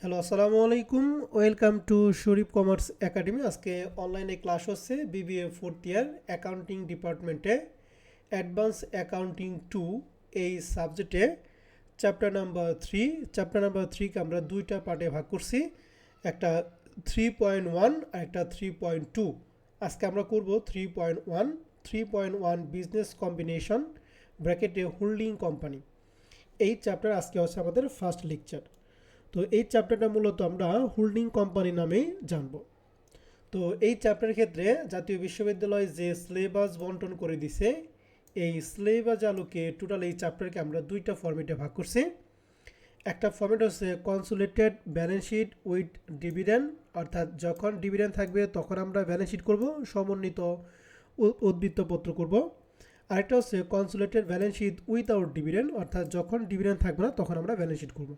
Hello, আসসালামু আলাইকুম। Welcome to Sharif commerce academy. আজকে অনলাইনে ক্লাস হচ্ছে বিবিএ ফোর্থ ইয়ার অ্যাকাউন্টিং ডিপার্টমেন্টে অ্যাডভান্স অ্যাকাউন্টিং টু এই সাবজেক্টে চ্যাপ্টার নাম্বার থ্রিকে আমরা দুইটা পার্টে ভাগ করছি, একটা 3.1 আর একটা 3.2। আজকে আমরা করব 3.1 বিজনেস কম্বিনেশন ব্র্যাকেটে হোল্ডিং কোম্পানি। এই চ্যাপ্টার আজকে হচ্ছে আমাদের ফার্স্ট লেকচার। তো এই চ্যাপ্টারটা মূলত আমরা হোল্ডিং কোম্পানি নামেই জানব। তো এই চ্যাপ্টারের ক্ষেত্রে জাতীয় বিশ্ববিদ্যালয় যে সিলেবাস বন্টন করে দিছে, এই সিলেবাস আলোকে টোটাল এই চ্যাপ্টারকে আমরা দুইটা ফরম্যাটে ভাগ করছি। একটা ফরম্যাট হচ্ছে consolidated balance sheet with dividend, অর্থাৎ যখন ডিভিডেন্ড থাকবে তখন আমরা ব্যালেন্স শিট করব, সমন্বিত উদ্বৃত্তপত্র করব। আরেকটা হচ্ছে consolidated balance sheet without dividend, অর্থাৎ যখন ডিভিডেন্ড থাকবে না তখন আমরা ব্যালেন্স শিট করব।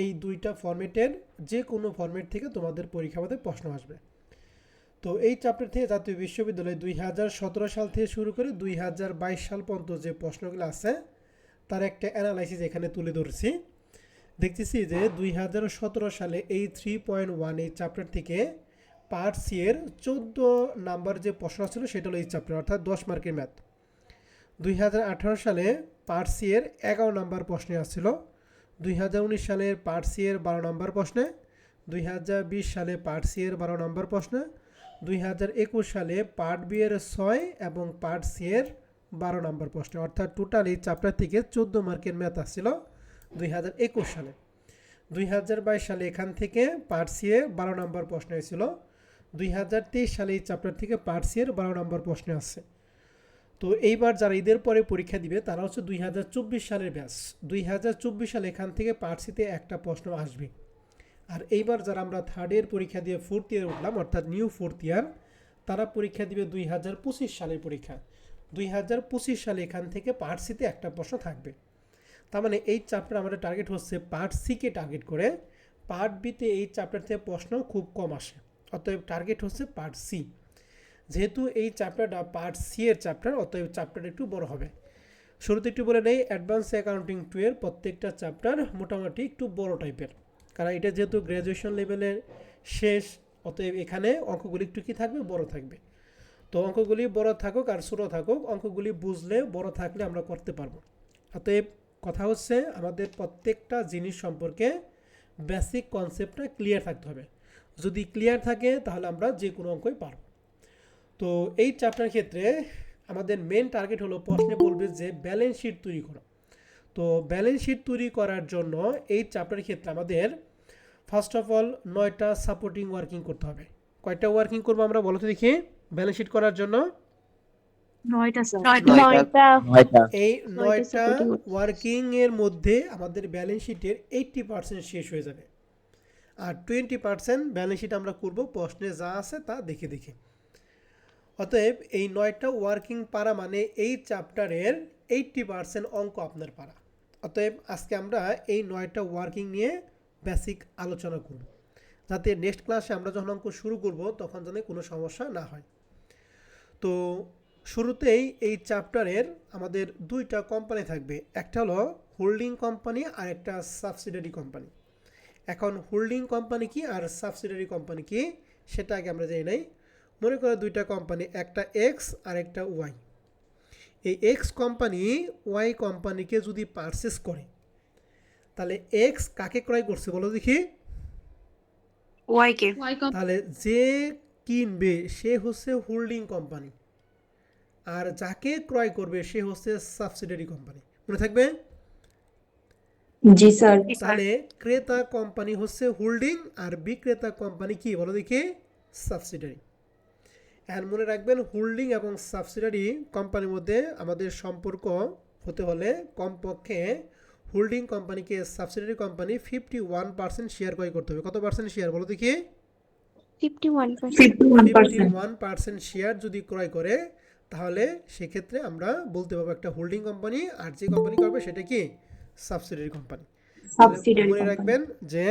এই দুইটা ফরম্যাটের যে কোনো ফরম্যাট থেকে তোমাদের পরীক্ষা মধ্যে প্রশ্ন আসবে। তো এই চ্যাপ্টার থেকে জাতীয় বিশ্ববিদ্যালয় 2017 সাল থেকে শুরু করে 2022 সাল পর্যন্ত যে প্রশ্নগুলো আছে তার একটা অ্যানালাইসিস এখানে তুলে ধরছি। দেখতেছি যে 2017 সালে এই 3.1 এই চ্যাপ্টার থেকে পার্ট সি এর 14 নাম্বার যে প্রশ্ন ছিল সেটা হলো এই চ্যাপ্টার, অর্থাৎ 10 মার্কের ম্যাথ। 2018 সালে পার্ট সি এর 11 নাম্বার প্রশ্নে আসছিল, 2019 সালের পার্ট সি এর 12 নম্বর প্রশ্নে, 2020 সালে পার্ট সি এর 12 নম্বর প্রশ্নে, 2021 সালে পার্ট বি এর 6 এবং পার্ট সি এর 12 নম্বর প্রশ্নে, অর্থাৎ টোটাল এই চ্যাপ্টার থেকে 14 মার্কের ম্যাথ আসছিল 2021 সালে। 2022 সালে এখান থেকে পার্ট সি এর 12 নম্বর প্রশ্ন হয়েছিল, 2023 সালে এই চ্যাপ্টার থেকে পার্ট সি এর 12 নম্বর প্রশ্ন আসছে। তো এইবার যারা ঈদের পরে পরীক্ষা দিবে তারা হচ্ছে 2024 সালের ব্যাচ। 2024 সালে এখান থেকে পার্ট সিতে একটা প্রশ্ন আসবে। আর এইবার যারা আমরা থার্ড ইয়ার পরীক্ষা দিয়ে ফোর্থ ইয়ার উঠলাম, অর্থাৎ নিউ ফোর্থ ইয়ার, তারা পরীক্ষা দিবে 2025 সালের পরীক্ষা। 2025 সালে এখান থেকে পার্ট সিতে একটা প্রশ্ন থাকবে। তার মানে এই চ্যাপ্টার আমাদের টার্গেট হচ্ছে পার্ট সিকে টার্গেট করে, পার্ট বিতে এই চ্যাপ্টার থেকে প্রশ্ন খুব কম আসে, অতএব টার্গেট হচ্ছে পার্ট সি। যেহেতু এই চ্যাপ্টারটা পার্ট সি এর চ্যাপ্টার, অতএব চ্যাপ্টারটা একটু বড় হবে। শুরুতে একটু বলে নেই, অ্যাডভান্স অ্যাকাউন্টিং 2 এর প্রত্যেকটা চ্যাপ্টার মোটামুটি একটু বড় টাইপের, কারণ এটা যেহেতু গ্র্যাজুয়েশন লেভেলের শেষ, অতএব এখানে অঙ্কগুলি একটু কি থাকবে, বড় থাকবে। তো অঙ্কগুলি বড় থাকুক আর ছোটো থাকুক, অঙ্কগুলি বুঝলে বড় থাকলে আমরা করতে পারবো। অতএব কথা হচ্ছে আমাদের প্রত্যেকটা জিনিস সম্পর্কে বেসিক কনসেপ্টটা ক্লিয়ার থাকতে হবে। যদি ক্লিয়ার থাকে তাহলে আমরা যে কোনো অঙ্কই পারবো। তো এই চ্যাপ্টার ক্ষেত্রে আমাদের মেন টার্গেট হলো, প্রশ্নে বলবে যে ব্যালেন্স শিট তৈরি করা। তো ব্যালেন্স শিট তৈরি করার জন্য এই চ্যাপ্টারের ক্ষেত্রে আমাদের ফার্স্ট অফ অল 9টা সাপোর্টিং ওয়ার্কিং করতে হবে। কয়টা ওয়ার্কিং করবো আমরা, বলো তো দেখি, ব্যালেন্স শিট করার জন্য? 9টা স্যার। নয়টা। নয়টা। এই 9টা 9টা সাপোর্টিং। ওয়ার্কিং এর মধ্যে আমাদের ব্যালেন্স শিটের 80% শেষ হয়ে যাবে, আর 20% ব্যালেন্স শিট আমরা করবো প্রশ্নে যা আছে তা দেখে দেখে। অতএব এই 9টা ওয়ার্কিং পারা মানে এই চ্যাপ্টারের 80% অঙ্ক আপনার পারা। অতএব আজকে আমরা এই 9টা ওয়ার্কিং নিয়ে বেসিক আলোচনা করব, যাতে নেক্সট ক্লাসে আমরা যখন অঙ্ক শুরু করব তখন যেন কোনো সমস্যা না হয়। তো শুরুতেই এই চ্যাপ্টারের আমাদের দুইটা কোম্পানি থাকবে, একটা হলো হোল্ডিং কোম্পানি আর একটা সাবসিডিয়ারি কোম্পানি। এখন হোল্ডিং কোম্পানি কি আর সাবসিডিয়ারি কোম্পানি কি সেটা আগে আমরা জেনে নেই। মনে করো দুইটা কোম্পানি, একটা এক্স আর একটা ওয়াই। এই এক্স কোম্পানি ওয়াই কোম্পানিকে যদি পারচেস করে, তাহলে এক্স কাকে ক্রয় করছে বলো দেখি? ওয়াই কে। তাহলে যে কিনবে সে হচ্ছে হোল্ডিং কোম্পানি, আর যাকে ক্রয় করবে সে হচ্ছে সাবসিডিয়ারি কোম্পানি। মনে থাকবে? জি স্যার। তাহলে ক্রেতা কোম্পানি হচ্ছে হোল্ডিং আর বিক্রেতা কোম্পানি কি বলো দেখি? সাবসিডিয়ারি। আর মনে রাখবেন, হোল্ডিং এবং সাবসিডিয়ারি কোম্পানির মধ্যে আমাদের সম্পর্ক হতে হলে কমপক্ষে হোল্ডিং কোম্পানিকে সাবসিডিয়ারি কোম্পানি 51% শেয়ার ক্রয় করতে হবে। কত পার্সেন্ট শেয়ার বলো দেখি? 51%। 51% শেয়ার যদি ক্রয় করে, তাহলে সেক্ষেত্রে আমরা বলতে পারবো একটা হোল্ডিং কোম্পানি, আর যে কোম্পানি করবে সেটা কি? Subsidiary company. সাবসিডিয়ারি মনে রাখবেন যে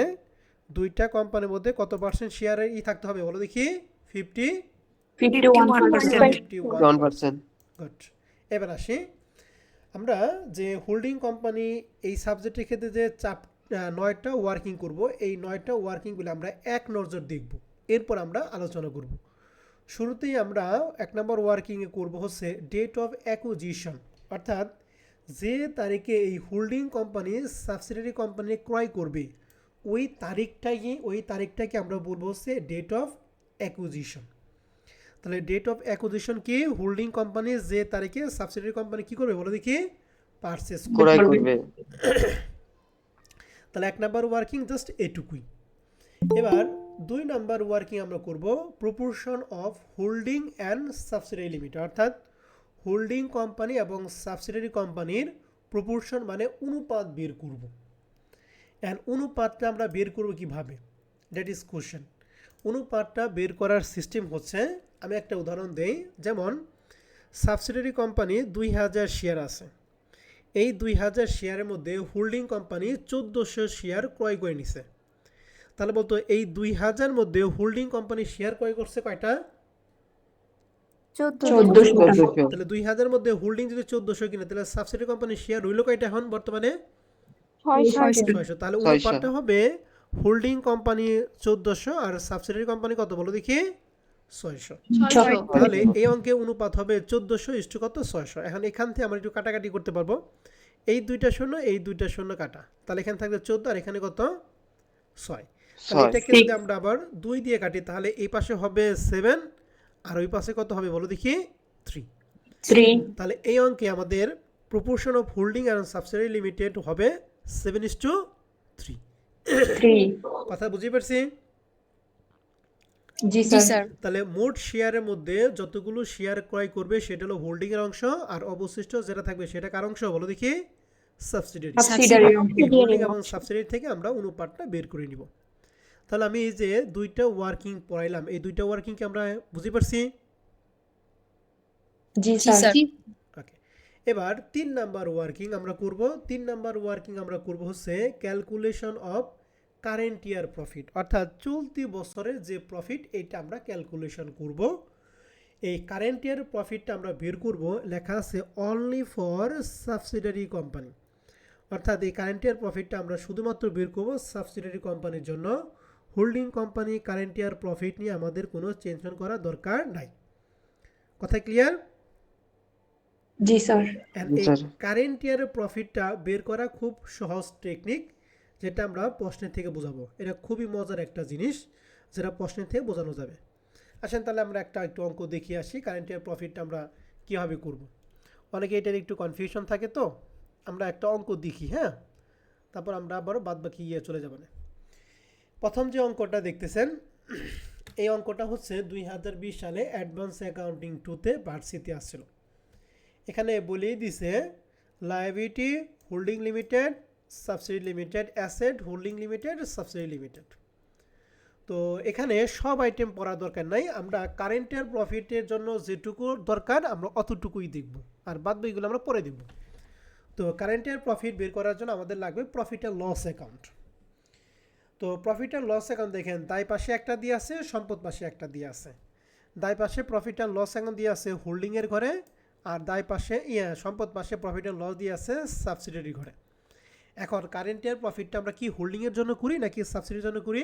দুইটা কোম্পানির মধ্যে কত পার্সেন্ট শেয়ারের থাকতে হবে বলো দেখি? 51%। গুড। এবার আসি আমরা যে হোল্ডিং কোম্পানি এই সাবজেক্টের ক্ষেত্রে যে 9টা ওয়ার্কিং করব। এই 9টা ওয়ার্কিংগুলো আমরা এক নজর দেখব, এরপর আমরা আলোচনা করব। শুরুতেই আমরা 1 নম্বর ওয়ার্কিংয়ে করব হচ্ছে ডেট অফ অ্যাকুইজিশন, অর্থাৎ যে তারিখে এই হোল্ডিং কোম্পানি সাবসিডিয়ারি কোম্পানি ক্রয় করবে ওই তারিখটাকে আমরা বলবো হচ্ছে ডেট অফ অ্যাকুইজিশন। তাহলে ডেট অফ অ্যাকুইজিশন কি? হোল্ডিং কোম্পানি যে তারিখে সাবসিডিয়ারি কোম্পানি কি করবে বলো দেখি? পারচেজ ক্রয় করবে। তাহলে 1 নাম্বার ওয়ার্কিং জাস্ট এটুকুই। এবার 2 নাম্বার ওয়ার্কিং আমরা করব proportion of holding and subsidiary limit, অর্থাৎ হোল্ডিং কোম্পানি এবং সাবসিডিয়ারি কোম্পানির প্রপোর্শন মানে অনুপাত বের করব। অ্যান্ড অনুপাতটা আমরা বের করব কিভাবে? That is question. অনুপাতটা বের করার সিস্টেম হচ্ছে, আমি একটা উদাহরণ দেই। যেমন সাবসিডিয়ারি কোম্পানি 2000 শেয়ার আছে, এই 2000 শেয়ারের মধ্যে হোল্ডিং কোম্পানি 1400 শেয়ার ক্রয় করে নিছে। তাহলে বলতো এই 2000 মধ্যে হোল্ডিং কোম্পানি শেয়ার ক্রয় করছে কয়টা? 1400। তাহলে 2000 মধ্যে হোল্ডিং যদি 1400 কিনে, তাহলে সাবসিডিয়ারি কোম্পানির শেয়ার রইল কয়টা এখন বর্তমানে? 600। তাহলে অনুপাতটা হবে হোল্ডিং কোম্পানি 1400 আর সাবসিডিয়ারি কোম্পানি কত বলো দেখি? 600। তাহলে এই অঙ্কে অনুপাত হবে 1400 ইস টু কত? 600। এখন এখান থেকে আমরা একটু কাটাকাটি করতে পারবো। এই 2টা শূন্য, এই 2টা শূন্য কাটা, তাহলে এখানে থাকবে 14 আর এখানে কত? 6। তাহলে এটাকে যদি আমরা আবার 2 দিয়ে কাটি, তাহলে এই পাশে হবে 7 আর ওই পাশে কত হবে বলো দেখি? 3। তাহলে এই অঙ্কে আমাদের proportion of holding and subsidiary limited হবে 7:3। কথা বুঝতে পারছি? জি স্যার। তাহলে মোট শেয়ারের মধ্যে যতগুলো শেয়ার ক্রয় করবে সেটা হলো হোল্ডিং এর অংশ, আর অবশিষ্ট যেটা থাকবে সেটা কার অংশ বলো দেখি? সাবসিডিয়ারি। হোল্ডিং এবং সাবসিডিয়ারি থেকে আমরা অনুপাতটা বের করে নিব। তাহলে আমি এই যে 2টা ওয়ার্কিং পড়াইলাম, এই 2টা ওয়ার্কিংকে আমরা বুঝতে পারছি? জি স্যার। ওকে। এবার 3 নাম্বার ওয়ার্কিং আমরা করব। 3 নাম্বার ওয়ার্কিং আমরা করব হচ্ছে calculation of current year profit, অর্থাৎ চলতি বছরের যে প্রফিট এটা আমরা ক্যালকুলেশন করব। এই কারেন্ট ইয়ার প্রফিটটা আমরা বের করব, লেখা আছে অনলি ফর সাবসিডিয়ারি কোম্পানি, অর্থাৎ এই কারেন্ট ইয়ার প্রফিটটা আমরা শুধুমাত্র বের করব সাবসিডিয়ারি কোম্পানির জন্য। Holding company current year profit নিয়ে আমাদের কোনো টেনশন করা দরকার নাই। কথা ক্লিয়ার? জি স্যার। কারেন্ট ইয়ারের প্রফিটটা বের করা খুব সহজ টেকনিক, যেটা আমরা প্রশ্নের থেকে বোঝাবো। এটা খুবই মজার একটা জিনিস যেটা প্রশ্নের থেকে বোঝানো যাবে। আসেন তাহলে আমরা একটু অঙ্ক দেখিয়ে আসি কারেন্ট ইয়ার প্রফিটটা আমরা কীভাবে করব। অনেকে এটার একটু কনফিউশন থাকে, তো আমরা একটা অঙ্ক দেখি, হ্যাঁ, তারপর আমরা আবার বাদ বাকি চলে যাব না। প্রথম যে অঙ্কটা দেখতেছেন, এই অঙ্কটা হচ্ছে 2020 সালে অ্যাডভান্স অ্যাকাউন্টিং 2তে বার্ষিকতে আসছিল। এখানে বলেই দিছে liability holding limited, subsidy limited, asset holding limited, subsidy limited. তো এখানে সব আইটেম পড়া দরকার নাই, আমরা কারেন্ট ইয়ার প্রফিটের জন্য যেটুকু দরকার আমরা অতটুকুই দেখব, আর বাদ বাকিগুলো আমরা পরে দেখব। তো কারেন্ট ইয়ার প্রফিট বের করার জন্য আমাদের লাগবে প্রফিট অ্যান্ড লস অ্যাকাউন্ট। তো প্রফিট অ্যান্ড লস অ্যাকাউন্ট দেখেন, দায় পাশে একটা দিয়ে আছে, সম্পদ পাশে একটা দিয়ে আছে। দায় পাশে প্রফিট অ্যান্ড লস অ্যাকাউন্ট দিয়ে আছে হোল্ডিংয়ের ঘরে, আর দায় পাশে সম্পদ পাশে প্রফিট অ্যান্ড লস দিয়ে আছে সাবসিডিয়ারি ঘরে। এখন কারেন্ট ইয়ার প্রফিটটা আমরা কি হোল্ডিংয়ের জন্য করি নাকি সাবসিডির জন্য করি?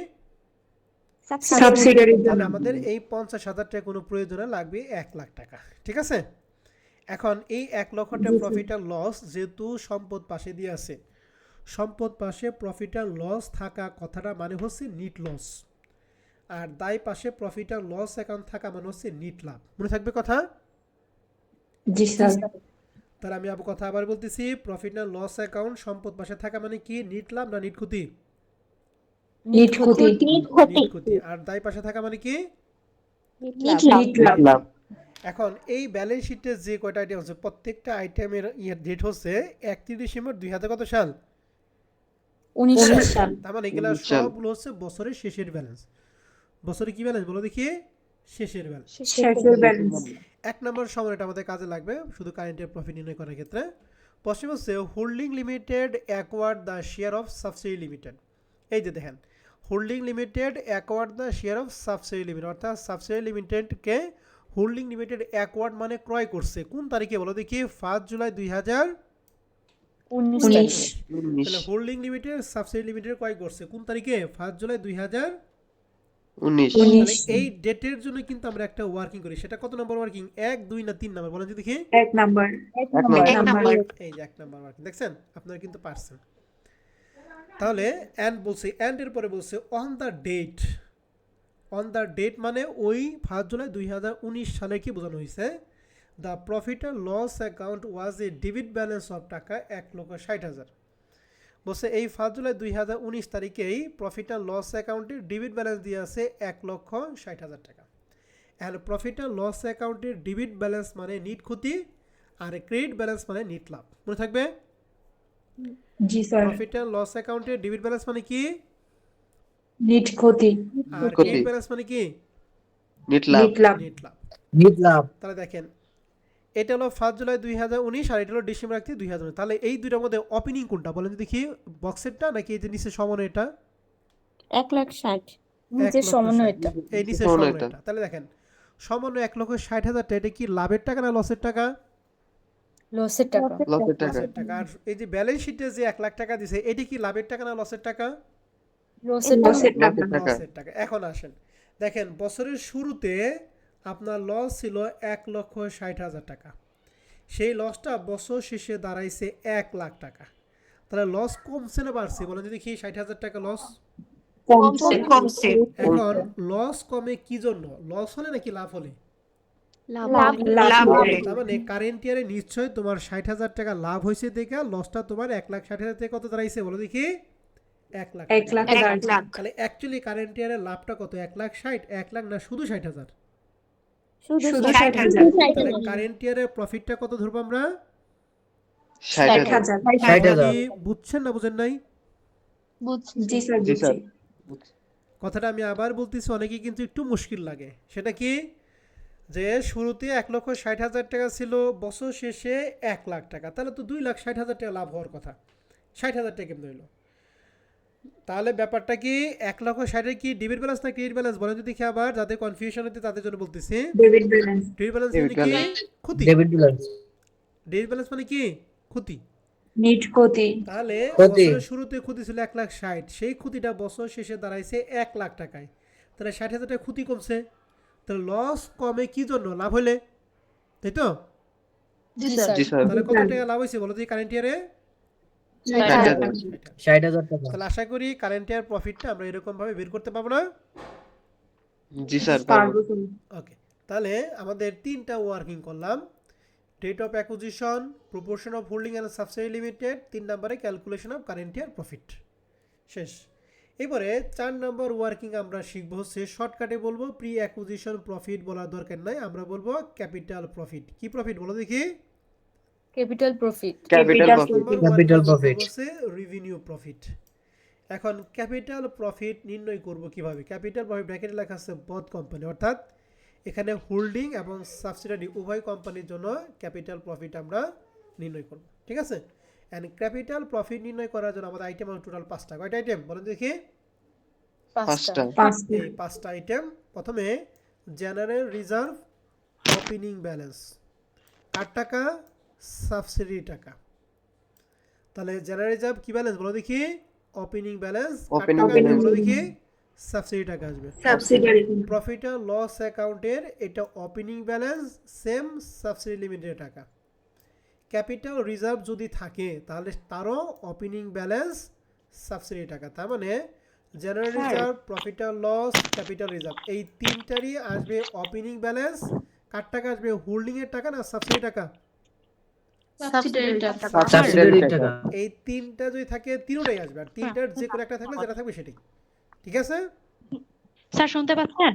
সাবসিডিয়ারি। তাহলে আমাদের এই 50,000 টাকা কোনো প্রয়োজনে লাগবে 1 লাখ টাকা, ঠিক আছে? এখন এই 1 লক্ষ টাকা প্রফিট অ্যান্ড লস যেহেতু সম্পদ পাশে দিয়ে আছে, সম্পদ পাশে প্রফিট অ্যান্ড লস থাকা কথাটা মানে হচ্ছে নিট লস, আর দায় পাশে প্রফিট অ্যান্ড লস অ্যাকাউন্ট থাকা মানে হচ্ছে নিট লাভ। মনে থাকবে কথা? জি স্যার। তাহলে আমি কথা আবার বলতেছি, প্রফিট অ্যান্ড লস অ্যাকাউন্ট সম্পদ পাশে থাকা মানে কি? নিট লাভ না নিট ক্ষতি? নিট ক্ষতি। নিট ক্ষতি। আর দায় পাশে থাকা মানে কি? নিট লাভ। এখন এই ব্যালেন্স শিটে যে কয়টা আইটেম আছে প্রত্যেকটা আইটেমের ডেট হচ্ছে 31 ডিসেম্বর 2000 কত সাল? 19 সাল। তার মানে এগুলো সবগুলো হচ্ছে বছরের শেষের ব্যালেন্স। বছরে কি ব্যালেন্স বলো দেখি? শেষের ব্যালেন্স। শেষের ব্যালেন্স। 1 নম্বর সময়টা আমাদের কাজে লাগবে শুধু কারেন্ট ইয়ার প্রফিট নির্ণয় করার ক্ষেত্রে। প্রশ্ন হচ্ছে holding limited acquired the share of subsidy limited. এই যে দেখেন, holding limited acquired the share of subsidy limited, অর্থাৎ সাবসিডি লিমিটেডকে হোল্ডিং লিমিটেড অ্যাকোয়ার্ড মানে ক্রয় করছে কোন তারিখে বলো দেখি? 1 জুলাই 2019 19 তাহলে হোল্ডিং লিমিটেড সাবসিডি লিমিটেড কয় করছে কোন তারিখে 1 জুলাই 2019 19 তাহলে এই ডেটের জন্য কিন্তু আমরা একটা ওয়ার্কিং করি সেটা কত নম্বর ওয়ার্কিং 1 2 না 3 নম্বর বলেন তো দেখি 1 নাম্বার এই যে 1 নম্বর ওয়ার্কিং দেখছেন আপনারা কিন্তু পারছেন তাহলে এন্ড বলছে এন্ড এর পরে বলছে অন দ্য ডেট মানে ওই 1 জুলাই 2019 সালে কি বোঝানো হয়েছে the profit and loss account was a debit balance of taka 1,60,000 বলছে এই 1 জুলাই 2019 তারিখেই প্রফিট অ্যান্ড লস অ্যাকাউন্টের ডেবিট ব্যালেন্স দিয়ে আছে 1,60,000 টাকা এন্ড প্রফিট অ্যান্ড লস অ্যাকাউন্টের ডেবিট ব্যালেন্স মানে নিট ক্ষতি আর ক্রেডিট ব্যালেন্স মানে নিট লাভ মনে থাকবে জি স্যার প্রফিট অ্যান্ড লস অ্যাকাউন্টের ডেবিট ব্যালেন্স মানে কি নিট ক্ষতি আর ক্রেডিট ব্যালেন্স মানে কি নিট লাভ নিট লাভ তাহলে দেখেন এটা হলো 1 জুলাই 2019 আর এটা হলো ডিসেম্বর 31 2019 তাহলে এই দুইটার মধ্যে ওপেনিং কোনটা বলেন তো দেখি বক্সেরটা নাকি এই যে নিচে সমন্বয় এটা 1,60,000 নিচে সমন্বয় এটা এই নিচে সমন্বয়টা তাহলে দেখেন সমন্বয় 1,60,000 টাকা এটা কি লাভের টাকা না লসের টাকা লসের টাকা লসের টাকা লসের টাকা আর এই যে ব্যালেন্স শিটে যে 1 লাখ টাকা দিছে এটা কি লাভের টাকা না লসের টাকা লসের টাকা লসের টাকা এখন আসেন দেখেন বছরের শুরুতে আপনার লস ছিল 1,60,000 টাকা সেই লসটা বছর শেষে দাঁড়াইছে 1 লাখ টাকা তাহলে লস কমছে না বাড়ছে বলেন যদি কি 60,000 টাকা লস কমছে এখন লস কমে কি জন্য লস হলে নাকি লাভ হলে লাভ তার মানে কারেন্ট ইয়ারে নিশ্চয় তোমার 60,000 টাকা লাভ হয়েছে দেখে লসটা তোমার 1,60,000 থেকে কত দাঁড়াইছে বলো দেখি 1 লাখ 1 লাখ তাহলে অ্যাকচুয়ালি কারেন্ট ইয়ারে লাভটা কত 1,60,000 1 লাখ না শুধু 60,000 শুধু তাহলে কারেন্ট ইয়ারের প্রফিটটা কত ধরবো আমরা 60,000 কি বুঝছেন না বুঝেন নাই জি স্যার জি স্যার কথাটা আমি আবার বলতেছি অনেকেই কিন্তু একটু মুশকিল লাগে সেটা কি যে শুরুতে 1,60,000 টাকা ছিল বছর শেষে 1 লাখ টাকা তাহলে তো 2,60,000 টাকা লাভ হওয়ার কথা 60,000 টাকা কেমন হইলো তাহলে ব্যাপারটা কি 1,60,000 কি ডেবিট ব্যালেন্স না ক্রেডিট ব্যালেন্স বলেন যদি কি আবার যাদের কনফিউশন হচ্ছে তাদের জন্য বলতেছি ডেবিট ব্যালেন্স ডেবিট ব্যালেন্স মানে কি ক্ষতি ডেবিট ব্যালেন্স মানে কি ক্ষতি নিট ক্ষতি তাহলে বছরের শুরুতে ক্ষতি ছিল 1,60,000 সেই ক্ষতিটা বছর শেষে দাঁড়াইছে 1 লাখ টাকায় তাহলে 60,000 টাকা ক্ষতি কমছে তাহলে লস কমে কি জন্য লাভ হলে তাই তো জি স্যার জি স্যার তাহলে কত টাকা লাভ হয়েছে বলো তো কারেন্ট ইয়ারে 60,000 টাকা তাহলে আশা করি কারেন্ট ইয়ার প্রফিটটা আমরা এরকম ভাবে বের করতে পারবো না জি স্যার পারবো ওকে তাহলে আমাদের তিনটা ওয়ার্কিং করলাম date of acquisition proportion of holding and subsidy limited 3 নম্বরে calculation of current year profit শেষ এবারে 4 নম্বর ওয়ার্কিং আমরা শিখব হচ্ছে শর্টকাটে বলবো প্রি অ্যাকুইজিশন প্রফিট বলার দরকার নাই আমরা বলবো ক্যাপিটাল প্রফিট কি প্রফিট বলো দেখি ক্যাপিটাল প্রফিট ক্যাপিটাল প্রফিট হচ্ছে রেভিনিউ প্রফিট এখন ক্যাপিটাল প্রফিট নির্ণয় করব কিভাবে ক্যাপিটাল প্রফিট ব্র্যাকেটে লেখা আছে বোথ কোম্পানি অর্থাৎ এখানে হোল্ডিং এবং সাবসিডিয়ারি উভয় কোম্পানির জন্য ক্যাপিটাল প্রফিট আমরা নির্ণয় করব ঠিক আছে এন্ড ক্যাপিটাল প্রফিট নির্ণয় করার জন্য আমাদের আইটেম আছে টোটাল 5টা কয়টা আইটেম বলেন দেখি 5টা এই 5টা আইটেম প্রথমে জেনারেল রিজার্ভ ওপেনিং ব্যালেন্স 8 টাকা সাবসিডি টাকা তাহলে জেনারেল রিজার্ভ কি ব্যালেন্স বলো দেখি ওপেনিং ব্যালেন্স বলো দেখি সাবসিডি টাকা আসবে সাবসিডিয়ারি প্রফিট আর লস অ্যাকাউন্টের এটা opening balance same subsidy limited টাকা ক্যাপিটাল রিজার্ভ যদি থাকে তাহলে তারও ওপেনিং ব্যালেন্স সাবসিডি টাকা তার মানে জেনারেল রিজার্ভ প্রফিট আর লস ক্যাপিটাল রিজার্ভ এই তিনটারই আসবে ওপেনিং ব্যালেন্স কার টাকা আসবে হোল্ডিং এর টাকা না সাবসিডি টাকা সাবসিডিয়ারি টাকা এই তিনটা যদি থাকে তিনটাই আসবে আর তিনটার যে কোনো একটা থাকলে যেটা থাকবে সেটাই ঠিক আছে স্যার শুনতে পাচ্ছেন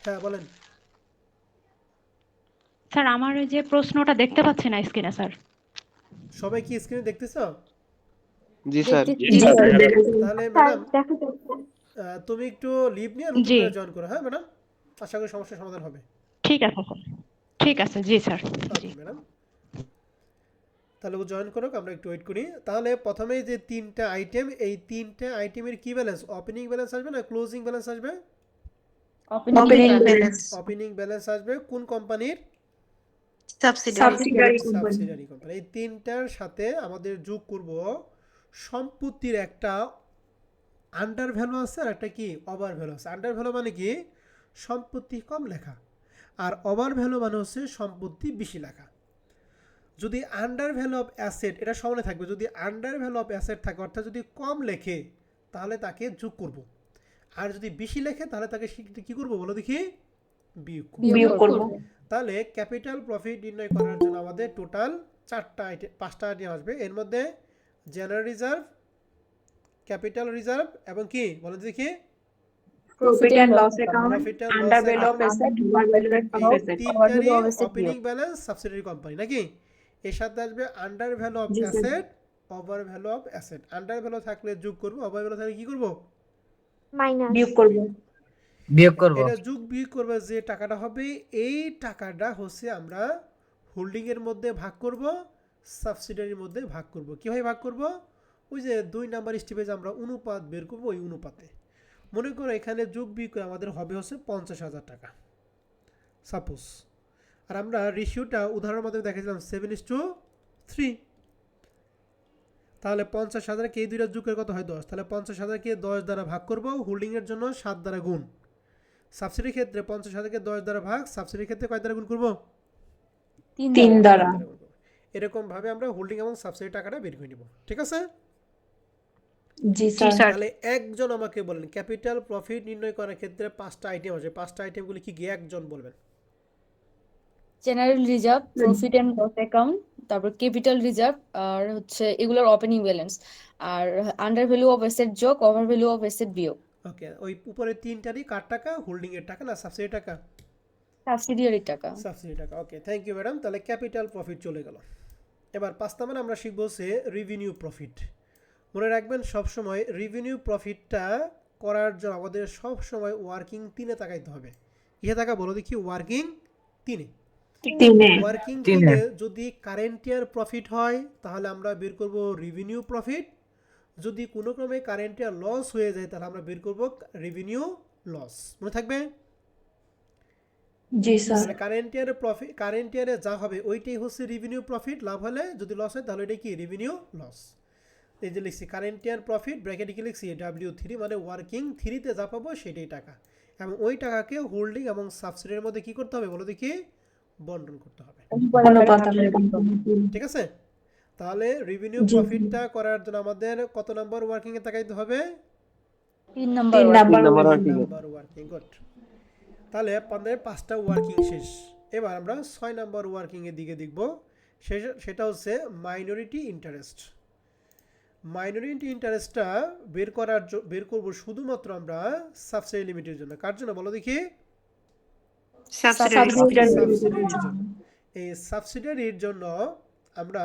হ্যাঁ বলেন স্যার আমার ওই যে প্রশ্নটা দেখতে পাচ্ছি না স্ক্রিনে স্যার সবাই কি স্ক্রিনে দেখতেছো জি স্যার তাহলে ম্যাডাম তুমি একটু লিভ নিয়ে নতুন করে জয়েন করো হ্যাঁ ম্যাডাম আশা করি সমস্যার সমাধান হবে ঠিক আছে স্যার ঠিক আছে জি স্যার জি ম্যাডাম তাহলে ও জয়েন করুক আমরা একটু ওয়েট করি তাহলে প্রথমে যে তিনটা আইটেম এই তিনটা আইটেমের কি ব্যালেন্স ওপেনিং ব্যালেন্স আসবে না ক্লোজিং ব্যালেন্স আসবে ওপেনিং ব্যালেন্স ওপেনিং ব্যালেন্স আসবে কোন কোম্পানির সাবসিডিয়ারি কোম্পানি সাবসিডিয়ারি কোম্পানি। এই তিনটার সাথে আমাদের যোগ করব সম্পত্তির একটা আন্ডার ভ্যালু আছে আর একটা কি ওভার ভ্যালু আছে। আন্ডার ভ্যালু মানে কি সম্পত্তি কম লেখা, আর ওভার ভ্যালু মানে হচ্ছে সম্পত্তি বেশি লেখা। যদি আন্ডার ভ্যালু অফ অ্যাসেট এটা সমানে থাকবে, যদি আন্ডার ভ্যালু অফ অ্যাসেট থাকে অর্থাৎ যদি কম লেখে তাহলে তাকে যোগ করব, আর যদি বেশি লেখে তাহলে তাকে কি করব বলো দেখি, বিয়োগ করব। বিয়োগ করব। তাহলে ক্যাপিটাল প্রফিট নির্ণয় করার জন্য আমাদের টোটাল 5টা আইটেম আসবে। এর মধ্যে জেনারেল রিজার্ভ, ক্যাপিটাল রিজার্ভ এবং কি বলো দেখি, profit and loss account, profit and loss under value of asset, over value of এই অ্যাসেট। তিনটারই ওপেনিং ব্যালেন্স সাবসিডিয়ারি কোম্পানি নাকি। এর সাথে আসবে আন্ডার ভ্যালু অফ জি, sir. Asset, over value of asset. Under value থাকলে যোগ করব, ওভার ভ্যালু থাকলে কি করব, বিয়োগ করব। বিয়োগ করব। এটা যোগ বিয়োগ করবে। যে টাকাটা হবে এই টাকাটা হচ্ছে আমরা হোল্ডিং এর মধ্যে ভাগ করব, সাবসিডিয়ারির মধ্যে ভাগ করব। কিভাবে ভাগ করব, ওই যে 2 নাম্বার স্টেপে যে আমরা অনুপাত বের করব, ওই অনুপাতে মনে করো এখানে যোগ বিয়োগ করে আমাদের হবে হচ্ছে 50,000 টাকা সাপোজ। আর আমরা রেশিওটা উদাহরণের মাধ্যমে দেখেছিলাম 7:3। তাহলে 50,000 কে এই দুইটা যোগ করে কত হয় 10। তাহলে 50,000 কে 10 দ্বারা ভাগ করব, হোল্ডিং এর জন্য 7 দ্বারা গুণ। সাবসিডির ক্ষেত্রে 50,000 কে 10 দ্বারা ভাগ, সাবসিডির ক্ষেত্রে কয় দ্বারা গুণ করব, 3 দ্বারা। এরকম ভাবে আমরা হোল্ডিং এবং সাবসিডি টাকাটা বের করে নিব। ঠিক আছে। জি স্যার। তাহলে একজন আমাকে বলেন ক্যাপিটাল প্রফিট নির্ণয় করার ক্ষেত্রে 5টা আইটেম আছে, 5টা আইটেমগুলি কি কি একজন বলবেন। General reserve, profit and loss account, তারপর ক্যাপিটাল রিজার্ভ, আর হচ্ছে এগুলোর ওপেনিং ব্যালেন্স, আর আন্ডার ভ্যালু অফ অ্যাসেট যোগ, ওভার ভ্যালু অফ অ্যাসেট বিয়োগ। ওকে, ওই উপরে তিনটারই কার টাকা, হোল্ডিং এর টাকা না সাবসিডি টাকা, সাবসিডিয়ারি টাকা। সাবসিডি টাকা। ওকে, থ্যাংক ইউ ম্যাডাম। তাহলে ক্যাপিটাল প্রফিট চলে গেল। এবার 5 নাম্বার আমরা শিখবো হচ্ছে রেভিনিউ প্রফিট। মনে রাখবেন সবসময় রেভিনিউ প্রফিটটা করার জন্য আমাদের সবসময় ওয়ার্কিং 3-এ তাকাইতে হবে। ইহে থাকা বলো দেখি, ওয়ার্কিং 3-এ। ওয়ার্কিং 3-এ যদি কারেন্ট ইয়ার প্রফিট হয় তাহলে আমরা বের করব রেভিনিউ প্রফিট। যদি কোনো ক্রমে কারেন্ট ইয়ার লস হয়ে যায় তাহলে আমরা বের করব রেভিনিউ লস। মনে থাকবে। জি স্যার। তাহলে কারেন্ট ইয়ারে প্রফিট, কারেন্ট ইয়ারে যা হবে ওইটাই হচ্ছে রেভিনিউ প্রফিট। লাভ হলে যদি লস হয় তাহলে এটা কি রেভিনিউ লস। এই যে লিখছি কারেন্ট ইয়ার প্রফিট ব্র্যাকেটে কি লিখছি W3, মানে ওয়ার্কিং 3-তে যা পাবো সেটাই টাকা, এবং ওই টাকাকে হোল্ডিং এবং সাবসিডির মধ্যে কি করতে হবে বলো দেখি, বন্টন করতে হবে। ঠিক আছে। তাহলে রেভিনিউ প্রফিটটা করার জন্য আমাদের কত নাম্বার ওয়ার্কিং এ তাকাইতে হবে, 3 number. 3 number working. Number working. Good. তাহলে আপনাদের 5টা ওয়ার্কিং শেষ। এবার আমরা 6 নাম্বার ওয়ার্কিং এর দিকে দেখব। সেটা হচ্ছে মাইনরিটি ইন্টারেস্ট। মাইনরিটি ইন্টারেস্টটা বের করব শুধুমাত্র আমরা সাবসিডি লিমিটের জন্য। কার জন্য বলো দেখি, সাবসিডিয়ারির জন্য। এই সাবসিডিয়ারির জন্য আমরা